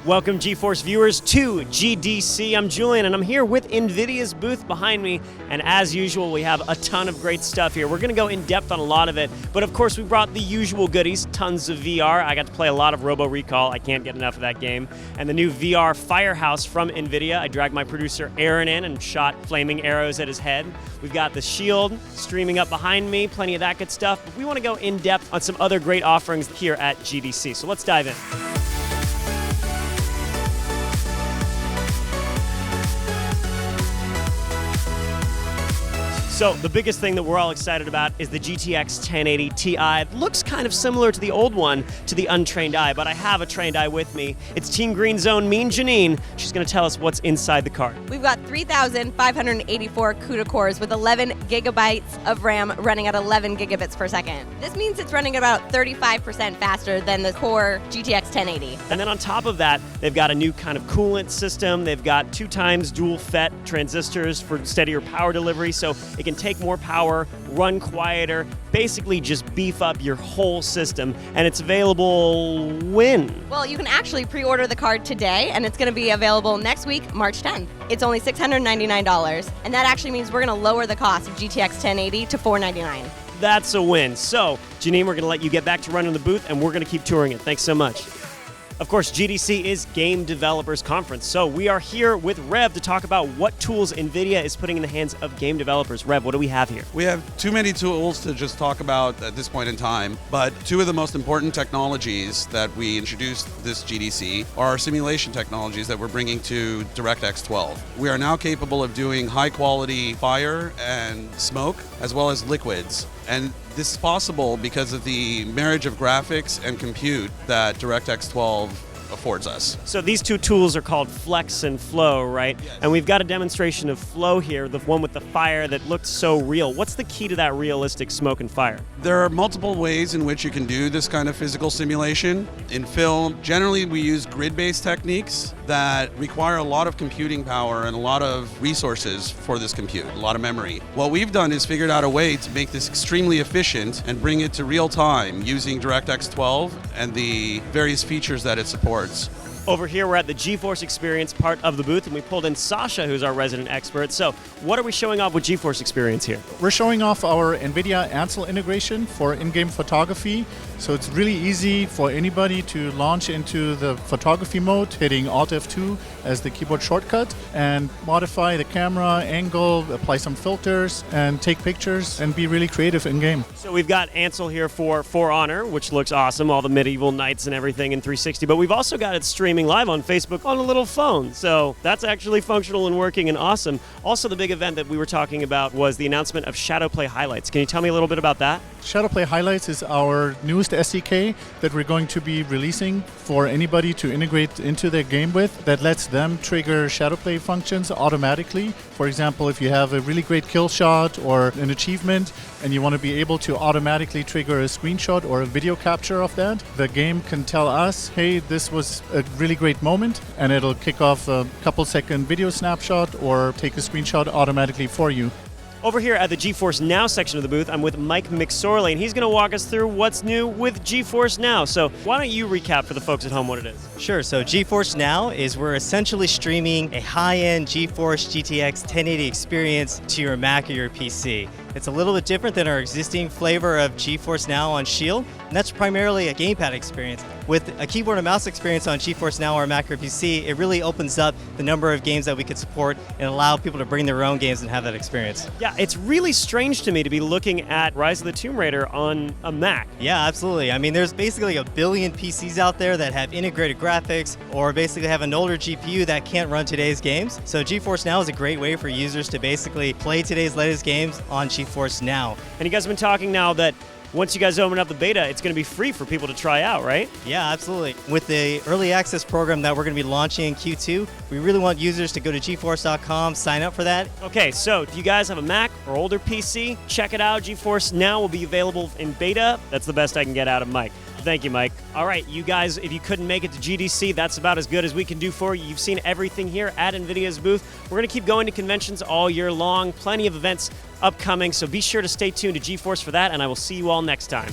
Welcome, GeForce viewers, to GDC. I'm Julian, and I'm here with NVIDIA's booth behind me. And as usual, we have a ton of great stuff here. We're going to go in depth on a lot of it. But of course, we brought the usual goodies, tons of VR. I got to play a lot of Robo Recall. I can't get enough of that game. And the new VR Firehouse from NVIDIA. I dragged my producer Aaron in and shot flaming arrows at his head. We've got the Shield streaming up behind me, plenty of that good stuff. But we want to go in depth on some other great offerings here at GDC. So let's dive in. So the biggest thing that we're all excited about is the GTX 1080 Ti. It looks kind of similar to the old one, to the untrained eye, but I have a trained eye with me. It's Team Green Zone Mean Janine. She's going to tell us what's inside the card. We've got 3,584 CUDA cores with 11 gigabytes of RAM running at 11 gigabits per second. This means it's running about 35% faster than the core GTX 1080. And then on top of that, they've got a new kind of coolant system. They've got 2 times dual FET transistors for steadier power delivery, so it can take more power, run quieter, basically just beef up your whole system. And it's available when? Well, you can actually pre-order the card today, and it's going to be available next week, March 10th. It's only $699, and that actually means we're going to lower the cost of GTX 1080 to $499. That's a win. So, Janine, we're going to let you get back to running the booth, and we're going to keep touring it. Thanks so much. Of course, GDC is Game Developers Conference, so we are here with Rev to talk about what tools NVIDIA is putting in the hands of game developers. Rev, what do we have here? We have too many tools to just talk about at this point in time, but 2 of the most important technologies that we introduced this GDC are our simulation technologies that we're bringing to DirectX 12. We are now capable of doing high-quality fire and smoke, as well as liquids. And this is possible because of the marriage of graphics and compute that DirectX 12 affords us. So these 2 tools are called Flex and Flow, right? Yes. And we've got a demonstration of Flow here, the one with the fire that looked so real. What's the key to that realistic smoke and fire? There are multiple ways in which you can do this kind of physical simulation. In film, generally we use grid-based techniques that require a lot of computing power and a lot of resources for this compute, a lot of memory. What we've done is figured out a way to make this extremely efficient and bring it to real time using DirectX 12 and the various features that it supports. Over here, we're at the GeForce Experience part of the booth, and we pulled in Sasha, who's our resident expert. So what are we showing off with GeForce Experience here? We're showing off our NVIDIA Ansel integration for in-game photography. So it's really easy for anybody to launch into the photography mode, hitting Alt F2 as the keyboard shortcut, and modify the camera angle, apply some filters, and take pictures, and be really creative in-game. So we've got Ansel here for For Honor, which looks awesome, all the medieval knights and everything in 360, but we've also got it streaming live on Facebook on a little phone. So that's actually functional and working and awesome. Also, the big event that we were talking about was the announcement of Shadowplay Highlights. Can you tell me a little bit about that? Shadowplay Highlights is our newest SDK that we're going to be releasing for anybody to integrate into their game with, that lets them trigger Shadowplay functions automatically. For example, if you have a really great kill shot or an achievement and you want to be able to automatically trigger a screenshot or a video capture of that, the game can tell us, hey, this was a really great moment, and it'll kick off a couple-second video snapshot or take a screenshot automatically for you. Over here at the GeForce Now section of the booth, I'm with Mike McSorley, and he's going to walk us through what's new with GeForce Now. So why don't you recap for the folks at home what it is? Sure. So GeForce Now is we're essentially streaming a high-end GeForce GTX 1080 experience to your Mac or your PC. It's a little bit different than our existing flavor of GeForce Now on Shield, and that's primarily a gamepad experience. With a keyboard and mouse experience on GeForce Now or Mac or PC, it really opens up the number of games that we could support and allow people to bring their own games and have that experience. Yeah, it's really strange to me to be looking at Rise of the Tomb Raider on a Mac. Yeah, absolutely. I mean, there's basically a billion PCs out there that have integrated graphics or basically have an older GPU that can't run today's games. So GeForce Now is a great way for users to basically play today's latest games on GeForce Now. And you guys have been talking now that once you guys open up the beta, it's going to be free for people to try out, right? Yeah, absolutely. With the early access program that we're going to be launching in Q2, we really want users to go to GeForce.com, sign up for that. Okay, so if you guys have a Mac or older PC, check it out. GeForce Now will be available in beta. That's the best I can get out of Mike. Thank you, Mike. All right, you guys, if you couldn't make it to GDC, that's about as good as we can do for you. You've seen everything here at NVIDIA's booth. We're going to keep going to conventions all year long. Plenty of events upcoming, so be sure to stay tuned to GeForce for that, and I will see you all next time.